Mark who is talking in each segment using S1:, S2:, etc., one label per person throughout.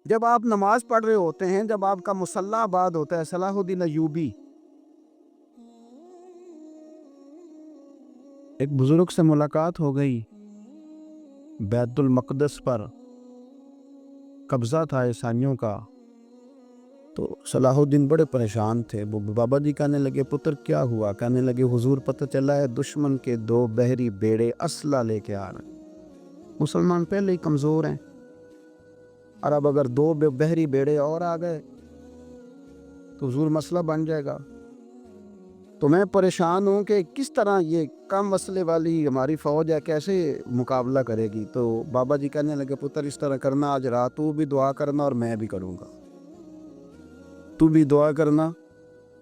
S1: جب آپ نماز پڑھ رہے ہوتے ہیں، جب آپ کا مصلی آباد ہوتا ہے، صلاح الدین ایوبی ایک بزرگ سے ملاقات ہو گئی، بیت المقدس پر قبضہ تھا عیسائیوں کا، تو صلاح الدین بڑے پریشان تھے۔ وہ بابا جی کہنے لگے پتر کیا ہوا؟ کہنے لگے حضور پتہ چلا ہے دشمن کے 2 بحری بیڑے اسلحہ لے کے آ رہے ہیں۔ مسلمان پہلے ہی کمزور ہیں، اور اب اگر 2 بحری بیڑے اور آ گئے تو حضور مسئلہ بن جائے گا۔ تو میں پریشان ہوں کہ کس طرح یہ کم مسئلے والی ہماری فوج ہے کیسے مقابلہ کرے گی۔ تو بابا جی کہنے لگے پتر اس طرح کرنا، آج رات تو بھی دعا کرنا اور میں بھی کروں گا، تو بھی دعا کرنا،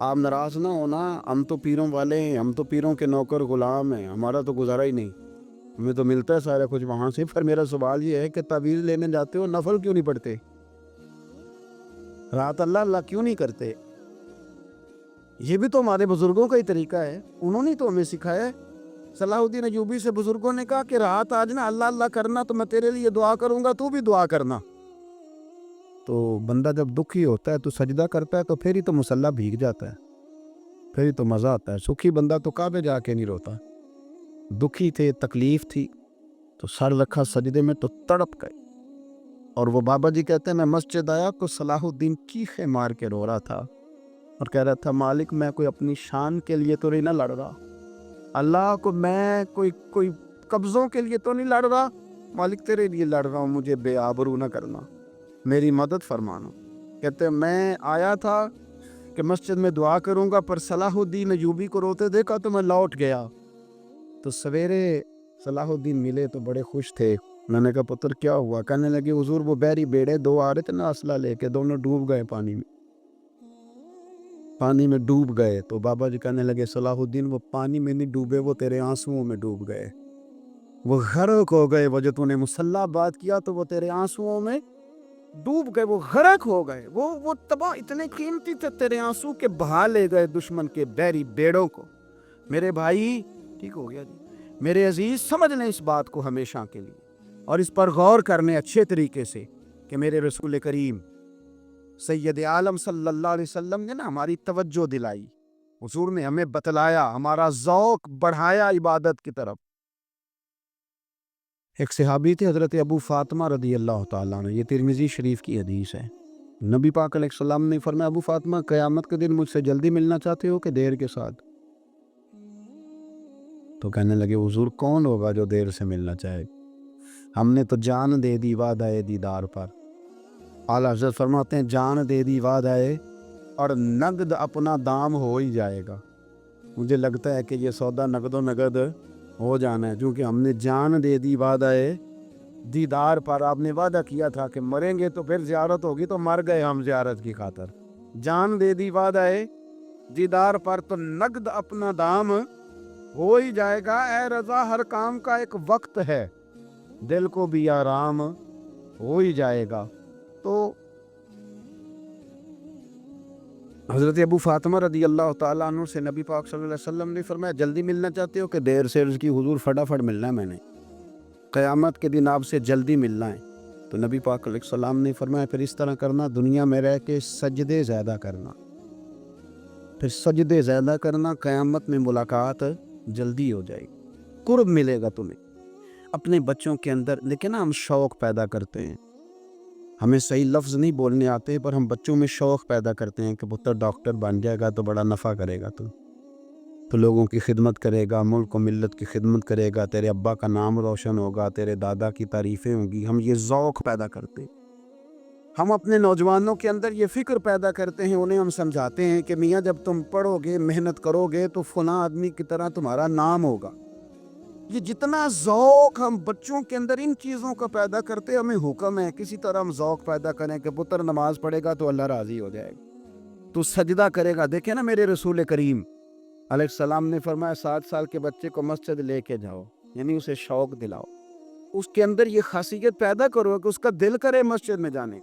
S1: آپ ناراض نہ ہونا، ہم تو پیروں والے ہیں، ہم تو پیروں کے نوکر غلام ہیں، ہمارا تو گزارا ہی نہیں، ہمیں تو ملتا ہے سارا کچھ وہاں سے۔ پھر میرا سوال یہ ہے کہ تعویذ لینے جاتے ہو نفل کیوں نہیں پڑھتے؟ رات اللہ اللہ کیوں نہیں کرتے؟ یہ بھی تو ہمارے بزرگوں کا ہی طریقہ ہے، انہوں نے تو ہمیں سکھایا ہے۔ صلاح الدین ایوبی سے بزرگوں نے کہا کہ رات آج نا اللہ اللہ کرنا، تو میں تیرے لیے دعا کروں گا، تو بھی دعا کرنا۔ تو بندہ جب دکھی ہوتا ہے تو سجدہ کرتا ہے، تو پھر ہی تو مصلی بھیگ جاتا ہے، پھر ہی تو مزہ آتا ہے۔ سکھی بندہ تو کعبے جا کے نہیں روتا، دکھی تھے، تکلیف تھی، تو سر رکھا سجدے میں تو تڑپ گئے۔ اور وہ بابا جی کہتے ہیں میں مسجد آیا تو صلاح الدین چیخے مار کے رو رہا تھا اور کہہ رہا تھا مالک میں کوئی اپنی شان کے لیے تو نہیں نہ لڑ رہا، اللہ کو میں کوئی قبضوں کے لیے تو نہیں لڑ رہا، مالک تیرے لیے لڑ رہا ہوں، مجھے بے آبرو نہ کرنا، میری مدد فرمانا۔ کہتے ہیں میں آیا تھا کہ مسجد میں دعا کروں گا، پر صلاح الدین ایوبی کو روتے دیکھا تو میں لوٹ گیا۔ تو سویرے صلاح الدین ملے تو بڑے خوش تھے، میں نے کہا پتر کیا ہوا؟ کہنے لگے حضور وہ بحری بیڑے 2 آ رہے تھے نا اسلحہ لے کے، دونوں ڈوب گئے پانی میں ڈوب گئے۔ تو بابا جی کہنے لگے صلاح الدین وہ پانی میں نہیں ڈوبے، وہ تیرے آنسوؤں میں ڈوب گئے، وہ غرق ہو گئے، وہ جو تو نے مصلی آباد کیا تو وہ تیرے آنسوؤں میں ڈوب گئے، وہ غرق ہو گئے، وہ تباہ، اتنے قیمتی تھے تیرے آنسو کے بہا لے گئے دشمن کے بحری بیڑوں کو۔ میرے بھائی ٹھیک ہو گیا جی، میرے عزیز سمجھ لیں اس بات کو ہمیشہ کے لیے، اور اس پر غور کرنے اچھے طریقے سے کہ میرے رسول کریم سید عالم صلی اللہ علیہ وسلم نے نا ہماری توجہ دلائی، حضور نے ہمیں بتلایا، ہمارا ذوق بڑھایا عبادت کی طرف۔ ایک صحابی تھے حضرت ابو فاطمہ رضی اللہ تعالیٰ عنہ، یہ ترمذی شریف کی حدیث ہے۔ نبی پاک علیہ السلام نے فرمایا ابو فاطمہ قیامت کے دن مجھ سے جلدی ملنا چاہتے ہو کہ دیر کے ساتھ؟ تو کہنے لگے حضور کون ہوگا جو دیر سے ملنا چاہے، ہم نے تو جان دے دی وعدہ دیدار پر۔ اعلیٰ حضرت فرماتے ہیں جان دے دی وعدہ اور نقد اپنا دام ہو ہی جائے گا۔ مجھے لگتا ہے کہ یہ سودا نقد و نقد ہو جانا ہے، کیونکہ ہم نے جان دے دی وعدہ دیدار پر۔ آپ نے وعدہ کیا تھا کہ مریں گے تو پھر زیارت ہوگی، تو مر گئے ہم زیارت کی خاطر۔ جان دے دی وعدہ دیدار پر، تو نقد اپنا دام ہو ہی جائے گا۔ اے رضا ہر کام کا ایک وقت ہے، دل کو بھی آرام ہو ہی جائے گا۔ تو حضرت ابو فاطمہ رضی اللہ تعالیٰ عنہ سے نبی پاک صلی اللہ علیہ وسلم نے فرمایا جلدی ملنا چاہتے ہو کہ دیر سے؟ عرض کی حضور فٹافٹ ملنا ہے، میں نے قیامت کے دن آپ سے جلدی ملنا ہے۔ تو نبی پاک علیہ السلام نے فرمایا پھر اس طرح کرنا، دنیا میں رہ کے سجدے زیادہ کرنا، پھر سجدے زیادہ کرنا، قیامت میں ملاقات جلدی ہو جائے گی، قرب ملے گا تمہیں۔ اپنے بچوں کے اندر لیکن ہم شوق پیدا کرتے ہیں، ہمیں صحیح لفظ نہیں بولنے آتے، پر ہم بچوں میں شوق پیدا کرتے ہیں کہ پتر ڈاکٹر بن جائے گا تو بڑا نفع کرے گا، تو لوگوں کی خدمت کرے گا، ملک و ملت کی خدمت کرے گا، تیرے ابا کا نام روشن ہوگا، تیرے دادا کی تعریفیں ہوں گی۔ ہم یہ ذوق پیدا کرتے ہیں، ہم اپنے نوجوانوں کے اندر یہ فکر پیدا کرتے ہیں، انہیں ہم سمجھاتے ہیں کہ میاں جب تم پڑھو گے، محنت کرو گے تو فلاں آدمی کی طرح تمہارا نام ہوگا۔ یہ جتنا ذوق ہم بچوں کے اندر ان چیزوں کا پیدا کرتے، ہمیں حکم ہے کسی طرح ہم ذوق پیدا کریں کہ پتر نماز پڑھے گا تو اللہ راضی ہو جائے گا، تو سجدہ کرے گا۔ دیکھیں نا میرے رسول کریم علیہ السلام نے فرمایا 7 سال کے بچے کو مسجد لے کے جاؤ، یعنی اسے شوق دلاؤ، اس کے اندر یہ خاصیت پیدا کرو کہ اس کا دل کرے مسجد میں جانے،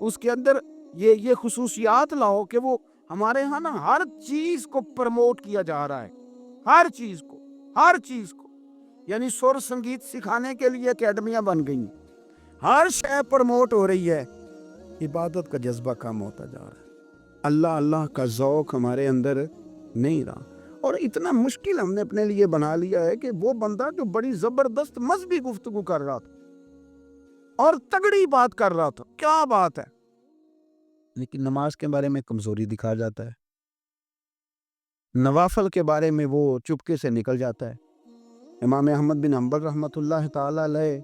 S1: اس کے اندر یہ خصوصیات لاؤ کہ وہ ہمارے ہاں نا ہر چیز کو پروموٹ کیا جا رہا ہے، ہر چیز کو، یعنی سر سنگیت سکھانے کے لیے اکیڈمیاں بن گئی، ہر شے پروموٹ ہو رہی ہے، عبادت کا جذبہ کم ہوتا جا رہا ہے، اللہ اللہ کا ذوق ہمارے اندر نہیں رہا، اور اتنا مشکل ہم نے اپنے لیے بنا لیا ہے کہ وہ بندہ جو بڑی زبردست مذہبی گفتگو کر رہا تھا اور تگڑی بات کر رہا تھا، کیا بات ہے، لیکن نماز کے بارے میں کمزوری دکھا جاتا ہے، نوافل کے بارے میں وہ چپکے سے نکل جاتا ہے۔ امام احمد بن حنبل رحمۃ اللہ تعالی علیہ،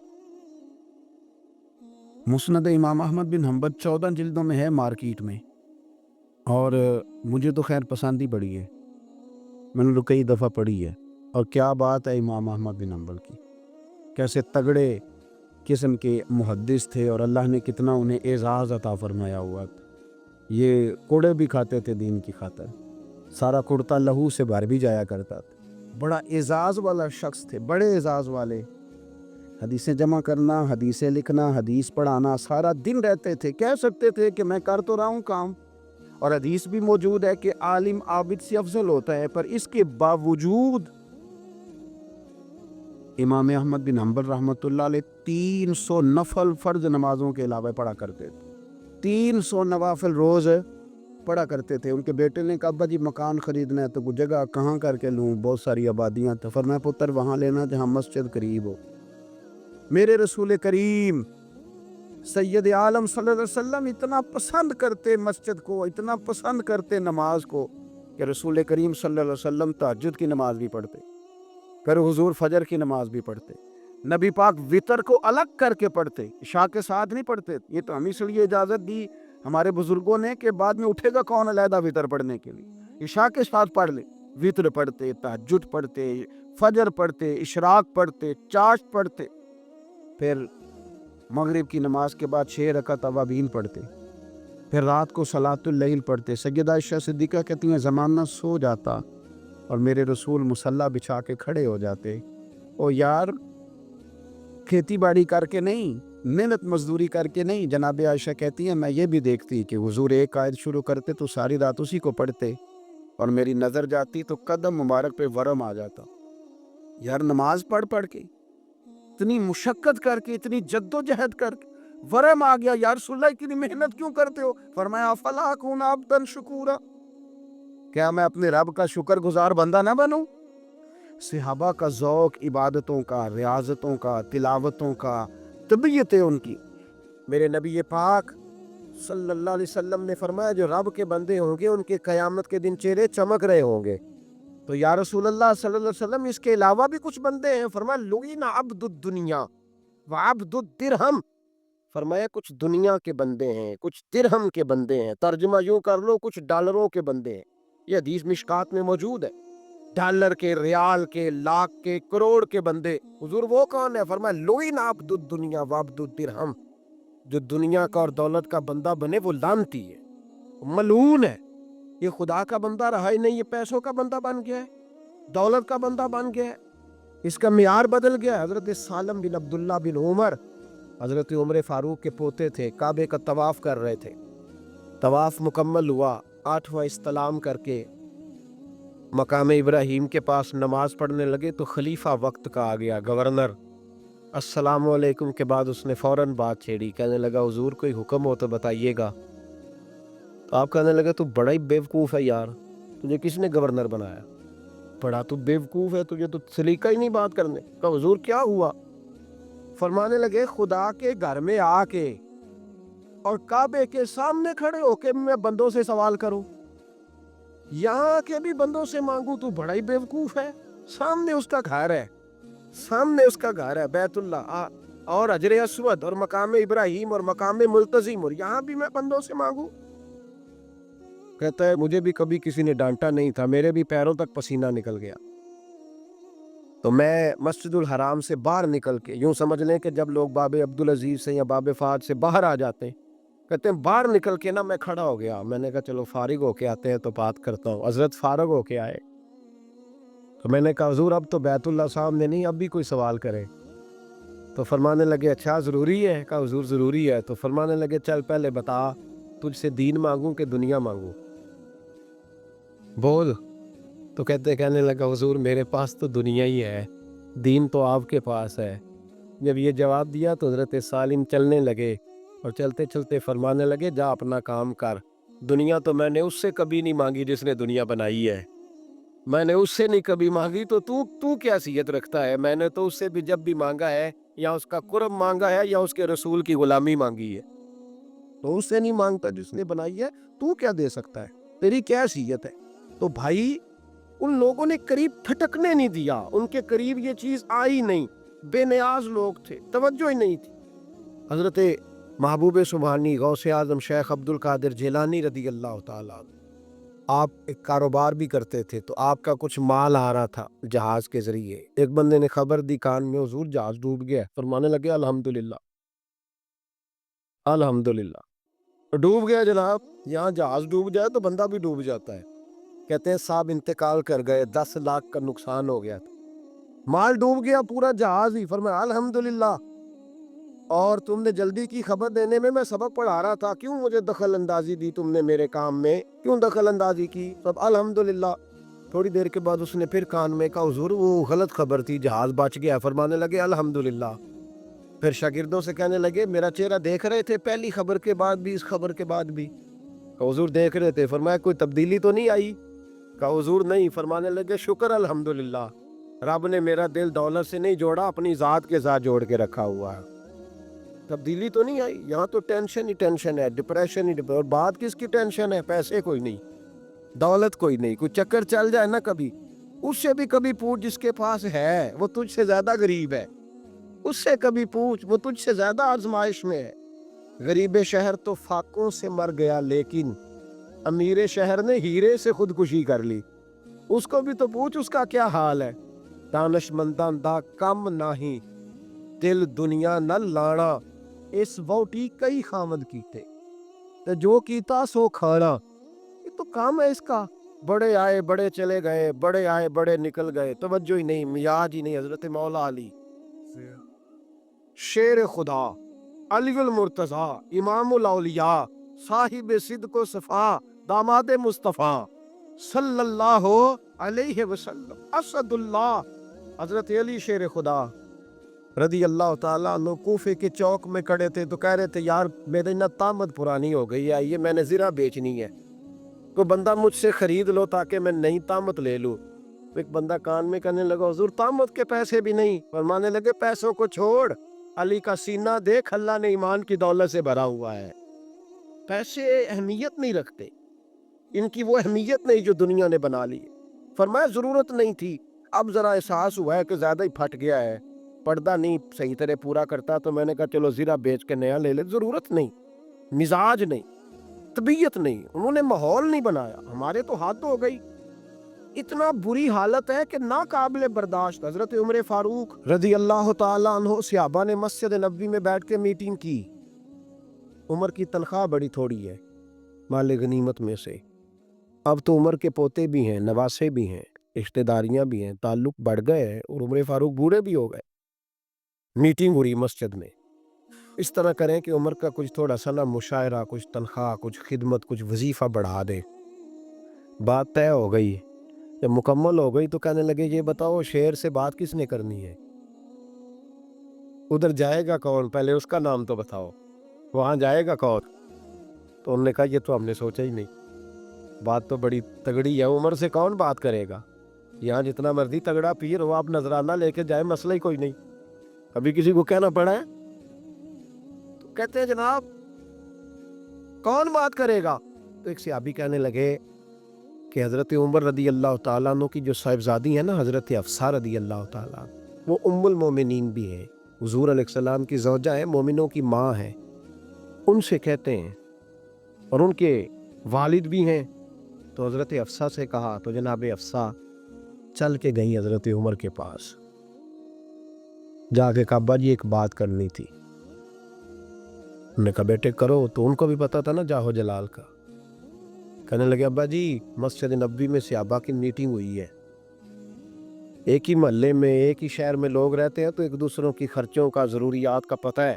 S1: مسند امام احمد بن حنبل 14 جلدوں میں ہے مارکیٹ میں، اور مجھے تو خیر پسند ہی بڑی ہے، میں نے تو کئی دفعہ پڑھی ہے، اور کیا بات ہے امام احمد بن حنبل کی، کیسے تگڑے قسم کے محدث تھے، اور اللہ نے کتنا انہیں اعزاز عطا فرمایا ہوا تھا، یہ کوڑے بھی کھاتے تھے دین کی خاطر، سارا کرتا لہو سے بھر بھی جایا کرتا تھا، بڑا اعزاز والا شخص تھے، بڑے اعزاز والے، حدیثیں جمع کرنا، حدیثیں لکھنا، حدیث پڑھانا، سارا دن رہتے تھے، کہہ سکتے تھے کہ میں کر تو رہا ہوں کام، اور حدیث بھی موجود ہے کہ عالم عابد سے افضل ہوتا ہے، پر اس کے باوجود امام احمد بن حنبل رحمۃ اللہ علیہ 300 نفل فرض نمازوں کے علاوہ پڑھا کرتے تھے، 300 نوافل روز پڑھا کرتے تھے۔ ان کے بیٹے نے کہا ابا جی مکان خریدنا ہے تو کوئی جگہ کہاں کر کے لوں، بہت ساری آبادیاں، تو فرمایا پتر وہاں لینا جہاں مسجد قریب ہو۔ میرے رسول کریم سید عالم صلی اللہ علیہ وسلم اتنا پسند کرتے مسجد کو، اتنا پسند کرتے نماز کو، کہ رسول کریم صلی اللہ علیہ وسلم تہجد کی نماز بھی پڑھتے، پھر حضور فجر کی نماز بھی پڑھتے، نبی پاک وطر کو الگ کر کے پڑھتے، عشاء کے ساتھ نہیں پڑھتے۔ یہ تو ہم اس لیے اجازت دی ہمارے بزرگوں نے کہ بعد میں اٹھے گا کون علیحدہ وطر پڑھنے کے لیے، عشاء کے ساتھ پڑھ لے، وطر پڑھتے، تہجد پڑھتے، فجر پڑھتے، اشراق پڑھتے، چاشت پڑھتے، پھر مغرب کی نماز کے بعد 6 رکعت اوابین پڑھتے، پھر رات کو صلاۃ اللیل پڑھتے۔ سیدہ عائشہ صدیقہ کہتی ہیں زمانہ سو جاتا اور میرے رسول مصلی بچھا کے کھڑے ہو جاتے، او یار کھیتی باڑی کر کے نہیں، محنت مزدوری کر کے نہیں، جناب عائشہ کہتی ہیں میں یہ بھی دیکھتی کہ حضور ایک آیت شروع کرتے تو ساری رات اسی کو پڑھتے، اور میری نظر جاتی تو قدم مبارک پہ ورم آ جاتا۔ یار نماز پڑھ کے اتنی مشقت کر کے، اتنی جد و جہد کر کے ورم آ گیا، یا رسول اللہ اتنی محنت کیوں کرتے ہو؟ فرمایا افلا اکون عبدا شکورا، کیا میں اپنے رب کا شکر گزار بندہ نہ بنوں؟ صحابہ کا ذوق عبادتوں کا، ریاضتوں کا، تلاوتوں کا، طبیعتیں ان کی، میرے نبی پاک صلی اللہ علیہ وسلم نے فرمایا جو رب کے بندے ہوں گے ان کے قیامت کے دن چہرے چمک رہے ہوں گے۔ تو یا رسول اللہ صلی اللہ علیہ وسلم اس کے علاوہ بھی کچھ بندے ہیں؟ فرمایا لعن عبد الدنیا وعبد الدرہم، فرمایا کچھ دنیا کے بندے ہیں، کچھ درہم کے بندے ہیں، ترجمہ یوں کر لو کچھ ڈالروں کے بندے ہیں۔ یہ حدیث مشکات میں موجود ہے، ڈالر کے، ریال کے، لاکھ کے، کروڑ کے بندے۔ حضور وہ کون ہے؟ فرمایا لعن عبد الدنیا وعبد الدرہم، جو دنیا کا اور دولت کا بندہ بنے وہ لعنتی ہے، ملعون ہے۔ یہ خدا کا بندہ رہا ہی نہیں، یہ پیسوں کا بندہ بن گیا ہے، دولت کا بندہ بن گیا ہے، اس کا معیار بدل گیا۔ حضرت سالم بن عبداللہ بن عمر، حضرت عمر فاروق کے پوتے تھے، کعبے کا طواف کر رہے تھے، طواف مکمل ہوا، 8واں استلام کر کے مقام ابراہیم کے پاس نماز پڑھنے لگے تو خلیفہ وقت کا آ گیا، گورنر، السلام علیکم کے بعد اس نے فوراً بات چھیڑی، کہنے لگا حضور کوئی حکم ہو تو بتائیے گا۔ تو آپ کہنے لگے تو بڑا ہی بیوقوف ہے یار، تجھے کس نے گورنر بنایا؟ بڑا تو بیوقوف ہے، تجھے تو سلیقہ ہی نہیں بات کرنے کا۔ حضور کیا ہوا؟ فرمانے لگے خدا کے گھر میں آ کے اور کعبے کے سامنے کھڑے ہو کے میں بندوں سے سوال کروں، یہاں کے بھی بندوں سے مانگوں، تو بڑا ہی بیوقوف ہے۔ سامنے اس کا گھر ہے، سامنے اس کا گھر ہے بیت اللہ اور حجر اسود اور مقام ابراہیم اور مقام ملتزم، اور یہاں بھی میں بندوں سے مانگوں؟ کہتا ہے مجھے بھی کبھی کسی نے ڈانٹا نہیں تھا، میرے بھی پیروں تک پسینہ نکل گیا، تو میں مسجد الحرام سے باہر نکل کے، یوں سمجھ لیں کہ جب لوگ باب عبدالعزیز سے یا باب فہد سے باہر آ جاتے ہیں، کہتے ہیں باہر نکل کے نا میں کھڑا ہو گیا، میں نے کہا چلو فارغ ہو کے آتے ہیں تو بات کرتا ہوں۔ حضرت فارغ ہو کے آئے تو میں نے کہا حضور اب تو بیت اللہ سامنے نہیں، اب بھی کوئی سوال کرے؟ تو فرمانے لگے اچھا ضروری ہے؟ کہا حضور ضروری ہے۔ تو فرمانے لگے چل پہلے بتا تجھ سے دین مانگوں کہ دنیا مانگوں، بول۔ تو کہنے لگا حضور میرے پاس تو دنیا ہی ہے، دین تو آپ کے پاس ہے۔ جب یہ جواب دیا تو حضرت سالم چلنے لگے
S2: اور چلتے چلتے فرمانے لگے جا اپنا کام کر، دنیا تو میں نے اس سے کبھی نہیں مانگی جس نے دنیا بنائی ہے، میں نے اس سے نہیں کبھی مانگی، تو کیا حیثیت رکھتا ہے؟ میں نے تو اس سے بھی جب بھی مانگا ہے یا اس کا قرب مانگا ہے یا اس کے رسول کی غلامی مانگی ہے، تو اس سے نہیں مانگتا جس نے بنائی ہے، تو کیا دے سکتا ہے؟ تیری کیا حیثیت ہے؟ تو بھائی ان لوگوں نے قریب پھٹکنے نہیں دیا، ان کے قریب یہ چیز آئی نہیں، بے نیاز لوگ تھے، توجہ ہی نہیں تھی۔ حضرت محبوب سبحانی غوث اعظم شیخ عبد القادر جیلانی رضی اللہ تعالیٰ، آپ ایک کاروبار بھی کرتے تھے، تو آپ کا کچھ مال آ رہا تھا جہاز کے ذریعے، ایک بندے نے خبر دی کان میں، حضور جہاز ڈوب گیا، فرمانے لگے الحمدللہ الحمدللہ، ڈوب گیا جناب، یہاں جہاز ڈوب جائے تو بندہ بھی ڈوب جاتا ہے۔ کہتے ہیں صاحب انتقال کر گئے، 10 لاکھ کا نقصان ہو گیا تھا، مال ڈوب گیا پورا جہاز ہی، فرمایا الحمدللہ، اور تم نے جلدی کی خبر دینے میں سبق پڑھا رہا تھا، کیوں مجھے دخل اندازی دی تم نے میرے کام میں، کیوں دخل اندازی کی؟ سب الحمدللہ۔ تھوڑی دیر کے بعد اس نے پھر کان میں کہا حضور وہ غلط خبر تھی، جہاز بچ گیا، فرمانے لگے الحمدللہ۔ پھر شاگردوں سے کہنے لگے میرا چہرہ دیکھ رہے تھے پہلی خبر کے بعد بھی، اس خبر کے بعد بھی؟ کہا حضور دیکھ رہے تھے، فرمایا کوئی تبدیلی تو نہیں آئی؟ کہا حضور نہیں، فرمانے لگے شکر الحمدللہ، رب نے میرا دل دولت سے نہیں جوڑا، اپنی ذات کے ساتھ جوڑ کے رکھا ہوا ہے، تبدیلی تو نہیں آئی، یہاں تو ٹینشن ہی ٹینشن ہے، ڈپریشن ہی اور بات کس کی ٹینشن ہے؟ پیسے کوئی نہیں، دولت کوئی نہیں، کوئی چکر چل جائے نا کبھی، اس سے بھی کبھی پوچھ جس کے پاس ہے وہ تجھ سے زیادہ غریب ہے، اس سے کبھی پوچھ وہ تجھ سے زیادہ آزمائش میں ہے۔ غریب شہر تو فاقوں سے مر گیا، لیکن امیر شہر نے ہیرے سے خودکشی کر لی، اس کو بھی تو پوچھ اس کا کیا حال ہے۔ دانش منداں دا کم نہیں، دل دنیا نہ لانا، اس ووٹی کئی خامد کیتے، تے جو کیتا سو کھانا، یہ تو کام ہے اس کا، بڑے آئے بڑے چلے گئے، بڑے آئے بڑے نکل گئے، توجہ ہی نہیں، مزاج ہی نہیں۔ حضرت مولا علی شیر خدا، علی المرتضی، امام الاولیاء، صاحب صدق و صفا، داماد مصطفیٰ صلی اللہ علیہ وسلم، اسد اللہ، حضرت علی شیر خدا رضی اللہ تعالیٰ عنہ کوفے کے چوک میں کھڑے تھے، تو کہہ رہے تھے یار میری نہ طامت پرانی ہو گئی ہے، یہ میں نے زرہ بیچنی ہے، کوئی بندہ مجھ سے خرید لو تاکہ میں نئی طامت لے لوں۔ ایک بندہ کان میں کہنے لگا حضور طامت کے پیسے بھی نہیں، فرمانے لگے پیسوں کو چھوڑ، علی کا سینہ دیکھ، اللہ نے ایمان کی دولت سے بھرا ہوا ہے، پیسے اہمیت نہیں رکھتے، ان کی وہ اہمیت نہیں جو دنیا نے بنا لی۔ فرمایا ضرورت نہیں تھی، اب ذرا احساس ہوا ہے کہ زیادہ ہی پھٹ گیا ہے، پردہ نہیں صحیح طرح پورا کرتا، تو میں نے کہا چلو زرہ بیچ کے نیا لے لے، ضرورت نہیں، مزاج نہیں، طبیعت نہیں، انہوں نے ماحول نہیں بنایا، ہمارے تو حد ہو گئی، اتنا بری حالت ہے کہ ناقابل برداشت۔ حضرت عمر فاروق رضی اللہ تعالیٰ عنہ صحابہ نے مسجد نبوی میں بیٹھ کے میٹنگ کی، عمر کی تنخواہ بڑی تھوڑی ہے مال غنیمت میں سے، اب تو عمر کے پوتے بھی ہیں، نواسے بھی ہیں، رشتہ داریاں بھی ہیں، تعلق بڑھ گئے ہیں، اور عمر فاروق بوڑھے بھی ہو گئے۔ میٹنگ ہو رہی مسجد میں، اس طرح کریں کہ عمر کا کچھ تھوڑا سا نا مشاعرہ، کچھ تنخواہ، کچھ خدمت، کچھ وظیفہ بڑھا دے۔ بات طے ہو گئی، جب مکمل ہو گئی تو کہنے لگے یہ بتاؤ شیر سے بات کس نے کرنی ہے، ادھر جائے گا کون، پہلے اس کا نام تو بتاؤ، وہاں جائے گا کون؟ تو انہوں نے کہا یہ تو ہم نے سوچا ہی نہیں، بات تو بڑی تگڑی ہے، عمر سے کون بات کرے گا، یہاں جتنا مرضی تگڑا پیر ہو، آپ نذرانہ لے کے جائے، مسئلہ ہی کوئی نہیں، ابھی کسی کو کہنا پڑا ہے؟ تو کہتے ہیں جناب کون بات کرے گا؟ تو ایک صحابی کہنے لگے کہ حضرت عمر رضی اللہ تعالیٰ عنہ کی جو صاحبزادی ہے نا حضرت حفصہ رضی اللہ تعالیٰ عنہ، وہ ام المومنین بھی ہیں، حضور علیہ السلام کی زوجہ ہے، مومنوں کی ماں ہے، ان سے کہتے ہیں، اور ان کے والد بھی ہیں۔ تو حضرت حفصہ سے کہا، تو جناب حفصہ چل کے گئی حضرت عمر کے پاس، جا کے کہا ابا جی ایک بات کرنی تھی۔ انہوں نے کہا بیٹے کرو، تو ان کو بھی پتا تھا نا جاہو جلال کا۔ کہنے لگے ابا جی مسجد نبوی میں صحابہ کی میٹنگ ہوئی ہے، ایک ہی محلے میں ایک ہی شہر میں لوگ رہتے ہیں، تو ایک دوسروں کی خرچوں کا، ضروریات کا پتہ ہے۔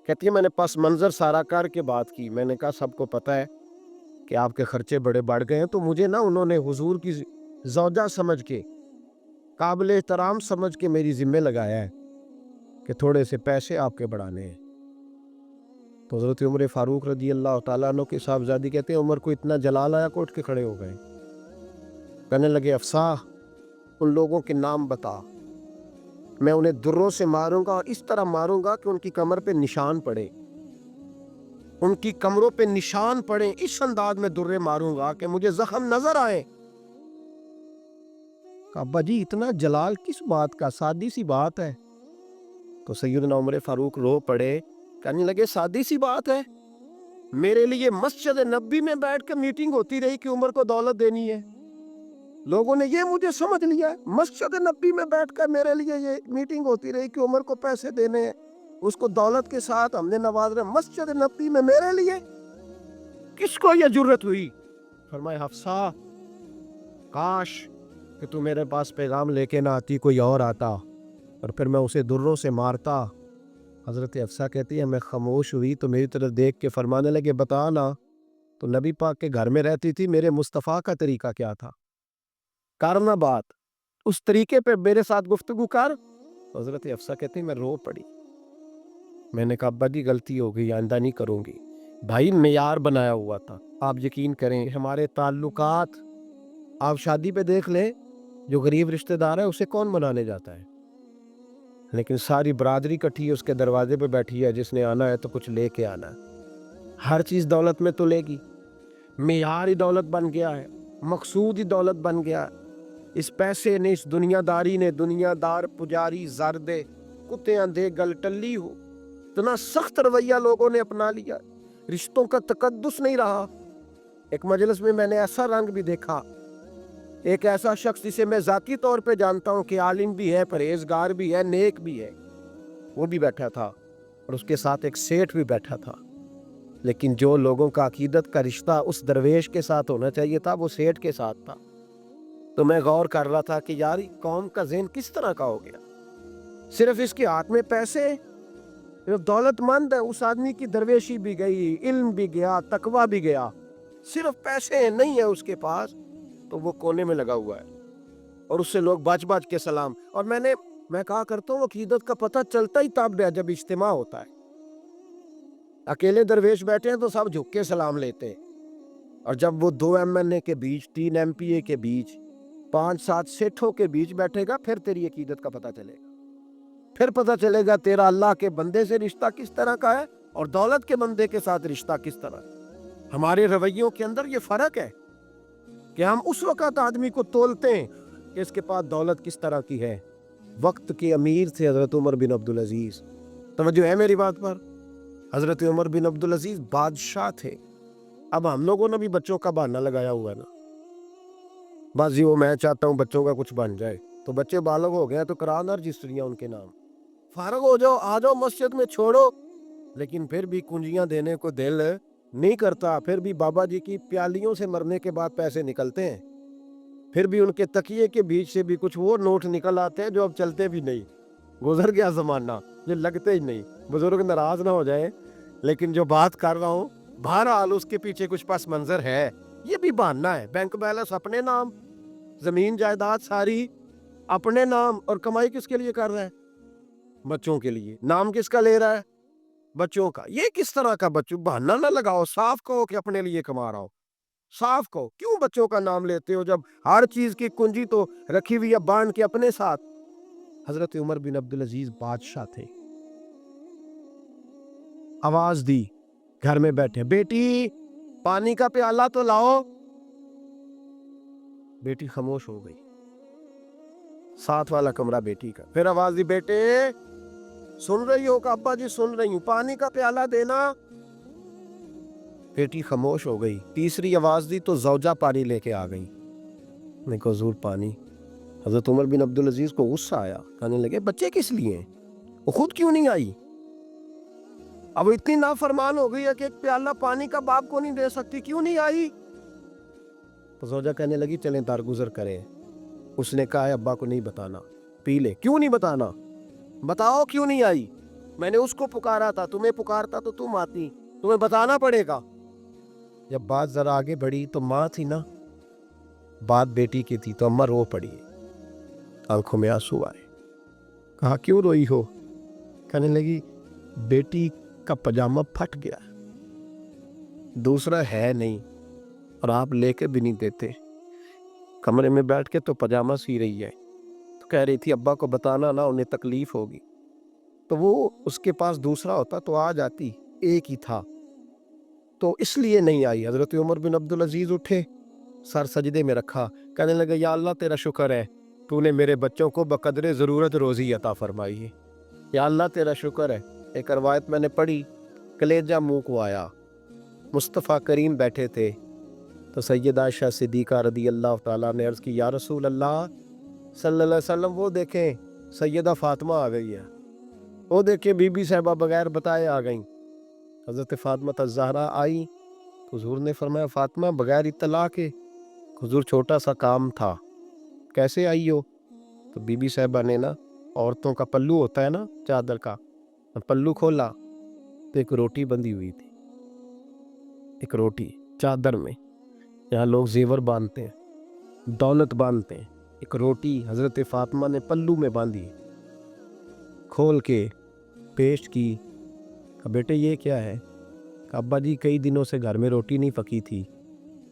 S2: کہتی ہے میں نے پس منظر سارا کر کے بات کی، میں نے کہا سب کو پتہ ہے کہ آپ کے خرچے بڑے بڑھ گئے ہیں، تو مجھے نا انہوں نے حضور کی زوجہ سمجھ کے، قابل احترام سمجھ کے میری ذمہ لگایا ہے کہ تھوڑے سے پیسے آپ کے بڑھانے ہیں۔ تو حضرت عمر فاروق رضی اللہ تعالیٰ عنہ کے صاحبزادی کہتے ہیں عمر کو اتنا جلال آیا کہ اٹھ کے کھڑے ہو گئے، کہنے لگے افسا ان لوگوں کے نام بتا، میں انہیں دروں سے ماروں گا اور اس طرح ماروں گا کہ ان کی کمر پہ نشان پڑے، ان کی کمروں پہ نشان پڑے، اس انداز میں درے ماروں گا کہ مجھے زخم نظر آئے۔ ابا جی اتنا جلال کس بات کا، سادی سی بات ہے۔ تو سیدنا عمر فاروق رو پڑے، کہنے لگے سادی سی بات ہے، میرے لیے مسجد نبی میں بیٹھ کے میٹنگ ہوتی رہی کہ عمر کو دولت دینی ہے، لوگوں نے یہ مجھے سمجھ لیا، مسجد نبی میں بیٹھ کر میرے لیے یہ میٹنگ ہوتی رہی کہ عمر کو پیسے دینے ہیں، اس کو دولت کے ساتھ ہم نے نواز رہے، مسجد نبی میں میرے لیے کس کو یہ جرت ہوئی؟ فرمایا حفصہ کاش کہ تو میرے پاس پیغام لے کے نہ آتی، کوئی اور آتا اور پھر میں اسے دروں سے مارتا۔ حضرت حفصہ کہتی ہے میں خاموش ہوئی تو میری طرف دیکھ کے فرمانے لگے بتا نا، تو نبی پاک کے گھر میں رہتی تھی، میرے مصطفیٰ کا طریقہ کیا تھا، کرنا بات اس طریقے پہ میرے ساتھ گفتگو کر۔ حضرت حفصہ کہتی میں رو پڑی، میں نے کہا ابا جی غلطی ہو گئی، آئندہ نہیں کروں گی۔ بھائی معیار بنایا ہوا تھا، آپ یقین کریں ہمارے تعلقات آپ شادی پہ دیکھ لیں، جو غریب رشتہ دار ہے اسے کون منانے جاتا ہے، لیکن ساری برادری کٹھی ہے اس کے دروازے پہ بیٹھی ہے، جس نے آنا ہے تو کچھ لے کے آنا ہے، ہر چیز دولت میں تو لے گی، معیار ہی دولت بن گیا ہے، مقصود ہی دولت بن گیا ہے۔ اس پیسے نے، اس دنیا داری نے، دنیا دار پجاری زردے کتے اندھے گل ٹلی ہو، اتنا سخت رویہ لوگوں نے اپنا لیا، رشتوں کا تقدس نہیں رہا۔ ایک مجلس میں نے ایسا رنگ بھی دیکھا، ایک ایسا شخص جسے میں ذاتی طور پہ جانتا ہوں کہ عالم بھی ہے، پرہیزگار بھی ہے، نیک بھی ہے، وہ بھی بیٹھا تھا اور اس کے ساتھ ایک سیٹھ بھی بیٹھا تھا، لیکن جو لوگوں کا عقیدت کا رشتہ اس درویش کے ساتھ ہونا چاہیے تھا وہ سیٹھ کے ساتھ تھا۔ تو میں غور کر رہا تھا کہ یار قوم کا ذہن کس طرح کا ہو گیا، صرف اس کے ہاتھ میں پیسے، دولت مند ہے، اس آدمی کی درویشی بھی گئی، علم بھی گیا، تقویٰ بھی گیا، صرف پیسے نہیں ہے اس کے پاس تو وہ کونے میں لگا ہوا ہے اور اس سے لوگ بچ بچ کے سلام۔ اور میں کہا کرتا ہوں عقیدت کا پتہ چلتا ہی تب ہے جب اجتماع ہوتا ہے، اکیلے درویش بیٹھے ہیں تو سب جھک کے سلام لیتے ہیں، اور جب وہ 2 MNA کے بیچ، 3 MPA کے بیچ، 5-7 سیٹھوں کے بیچ بیٹھے گا پھر تیری عقیدت کا پتہ چلے گا، پھر پتہ چلے گا تیرا اللہ کے بندے سے رشتہ کس طرح کا ہے اور دولت کے بندے کے ساتھ رشتہ کس طرح ہے۔ ہمارے رویوں کے اندر یہ فرق ہے کہ ہم اس وقت آدمی کو تولتے ہیں کہ اس کے پاس دولت کس طرح کی ہے۔ وقت کے امیر تھے حضرت عمر بن عبدالعزیز، توجہ ہے میری بات پر، حضرت عمر بن عبدالعزیز بادشاہ تھے۔ اب ہم لوگوں نے بھی بچوں کا بہانہ لگایا ہوا ہے نا، بس جی وہ میں چاہتا ہوں بچوں کا کچھ بن جائے، تو بچے بالغ ہو گئے تو کرا نہ رجسٹریاں ان کے نام، فارغ ہو جاؤ، آ جاؤ مسجد میں چھوڑو، لیکن پھر بھی کنجیاں دینے کو دل نہیں کرتا، پھر بھی بابا جی کی پیالیوں سے مرنے کے بعد پیسے نکلتے ہیں، پھر بھی ان کے تکیے کے بیچ سے بھی کچھ وہ نوٹ نکل آتے ہیں جو اب چلتے بھی نہیں، گزر گیا زمانہ، یہ لگتے ہی نہیں، بزرگ ناراض نہ ہو جائیں، لیکن جو بات کر رہا ہوں بہرحال اس کے پیچھے کچھ پس منظر ہے، یہ بھی بہانہ ہے، بینک بیلنس اپنے نام، زمین جائیداد ساری اپنے نام، اور کمائی کس کے لیے کر رہا ہے؟ بچوں کے لیے۔ نام کس کا لے رہا ہے؟ بچوں کا۔ یہ کس طرح کا بچوں؟ بہانہ نہ لگاؤ، صاف کہو کہ اپنے لیے کما رہا ہو، صاف کہو، کیوں بچوں کا نام لیتے ہو جب ہر چیز کی کنجی تو رکھی ہوئی ہے باندھ کے اپنے ساتھ۔ حضرت عمر بن عبدالعزیز بادشاہ تھے، آواز دی، گھر میں بیٹھے، بیٹی پانی کا پیالہ تو لاؤ، بیٹی خاموش ہو گئی، ساتھ والا کمرہ بیٹی کا، پھر آواز دی، بیٹے سن رہی ہو؟ کہ ابا جی سن رہی ہوں، پانی کا پیالہ دینا، بیٹی خاموش ہو گئی، تیسری آواز دی تو زوجہ پانی لے کے آ گئی، میں کو حضور پانی۔ حضرت عمر بن عبدالعزیز کو غصہ آیا، کہنے لگے بچے کس لیے ہیں، وہ خود کیوں نہیں آئی؟ اب اتنی نافرمان ہو گئی ہے کہ ایک پیالہ پانی کا باپ کو نہیں دے سکتی، کیوں نہیں آئی؟ تو زوجہ کہنے لگی چلیں درگزر کریں۔ اس نے کہا ابا کو نہیں بتانا، پی لے۔ کیوں نہیں بتانا؟ بتاؤ کیوں نہیں آئی؟ میں نے اس کو پکارا تھا، تمہیں پکارتا تو تم آتی، تمہیں بتانا پڑے گا۔ جب بات ذرا آگے بڑھی تو ماں تھی نا، بات بیٹی کی تھی، تو اماں رو پڑی، آنکھوں میں آنسو آئے، کہا کیوں روئی ہو؟ کہنے لگی بیٹی کا پاجامہ پھٹ گیا، دوسرا ہے نہیں اور آپ لے کے بھی نہیں دیتے. کمرے میں بیٹھ کے تو پاجامہ سی رہی ہے، تو کہہ رہی تھی ابا کو بتانا نا، انہیں تکلیف ہوگی. تو وہ اس کے پاس دوسرا ہوتا تو آ جاتی، ایک ہی تھا تو اس لیے نہیں آئی. حضرت عمر بن عبدالعزیز اٹھے، سر سجدے میں رکھا، کہنے لگے یا اللہ تیرا شکر ہے تو نے میرے بچوں کو بقدر ضرورت روزی عطا فرمائی ہے. یا اللہ تیرا شکر ہے. ایک روایت میں نے پڑھی، کلیجہ منہ کو آیا. مصطفیٰ کریم بیٹھے تھے تو سیدہ عائشہ صدیقہ رضی اللہ تعالیٰ نے عرض کی یا رسول اللہ صلی اللہ علیہ وسلم وہ دیکھیں سیدہ فاطمہ آ گئی ہے، وہ دیکھیں بی بی صاحبہ بغیر بتائے آ گئیں. حضرت فاطمہ الزہرا آئی تو حضور نے فرمایا فاطمہ بغیر اطلاع کے. حضور چھوٹا سا کام تھا، کیسے آئی ہو؟ تو بی بی صاحبہ نے نا، عورتوں کا پلو ہوتا ہے نا چادر کا، پلو کھولا تو ایک روٹی بندھی ہوئی تھی. ایک روٹی چادر میں، یہاں لوگ زیور باندھتے ہیں، دولت باندھتے ہیں، ایک روٹی حضرت فاطمہ نے پلو میں باندھی، کھول کے پیش کی. کہ بیٹے یہ کیا ہے؟ کہ ابا جی کئی دنوں سے گھر میں روٹی نہیں پکی تھی،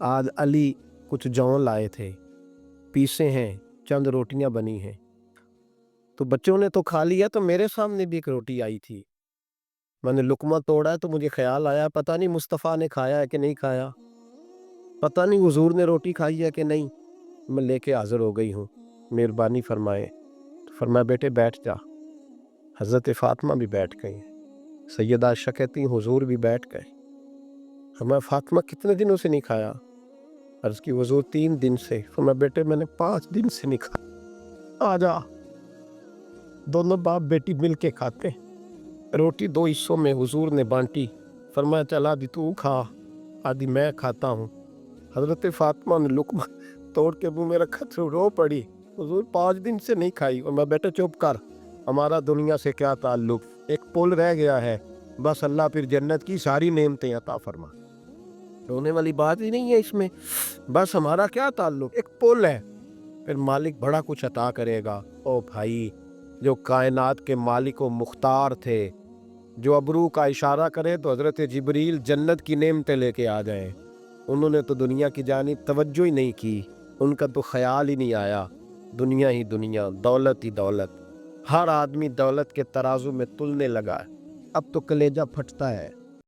S2: آج علی کچھ جون لائے تھے، پیسے ہیں، چند روٹیاں بنی ہیں، تو بچوں نے تو کھا لیا، تو میرے سامنے بھی ایک روٹی آئی تھی، میں نے لقمہ توڑا ہے تو مجھے خیال آیا پتہ نہیں مصطفیٰ نے کھایا ہے کہ نہیں کھایا، پتہ نہیں حضور نے روٹی کھائی ہے کہ نہیں، میں لے کے حاضر ہو گئی ہوں، مہربانی فرمائے. تو فرمایا بیٹے بیٹھ جا. حضرت فاطمہ بھی بیٹھ گئی. سیدہ عائشہ کہتی ہیں حضور بھی بیٹھ گئے. فرمایا فاطمہ کتنے دنوں سے نہیں کھایا؟ عرض کی حضور 3 دن سے. فرمایا بیٹے میں نے 5 دن سے نہیں کھایا، آ جا. دونوں باپ بیٹی مل کے کھاتے. روٹی 2 حصوں میں حضور نے بانٹی. فرمایا چل آدھی تو کھا، آدھی میں کھاتا ہوں. حضرت فاطمہ نے لقمہ توڑ کے منہ میں رکھا تو رو پڑی، حضور 5 دن سے نہیں کھائی. اور میں بیٹا چپ کر، ہمارا دنیا سے کیا تعلق، ایک پل رہ گیا ہے، بس اللہ پھر جنت کی ساری نعمتیں عطا فرما. رونے والی بات ہی نہیں ہے اس میں، بس ہمارا کیا تعلق، ایک پل ہے، پھر مالک بڑا کچھ عطا کرے گا. او بھائی، جو کائنات کے مالک و مختار تھے، جو ابرو کا اشارہ کرے تو حضرت جبریل جنت کی نعمتیں لے کے آ جائیں، انہوں نے تو دنیا کی جانب توجہ ہی نہیں کی، ان کا تو خیال ہی نہیں آیا. دنیا ہی دنیا، دولت ہی دولت، ہر آدمی دولت کے ترازو میں تلنے لگا ہے. اب تو کلیجہ پھٹتا ہے.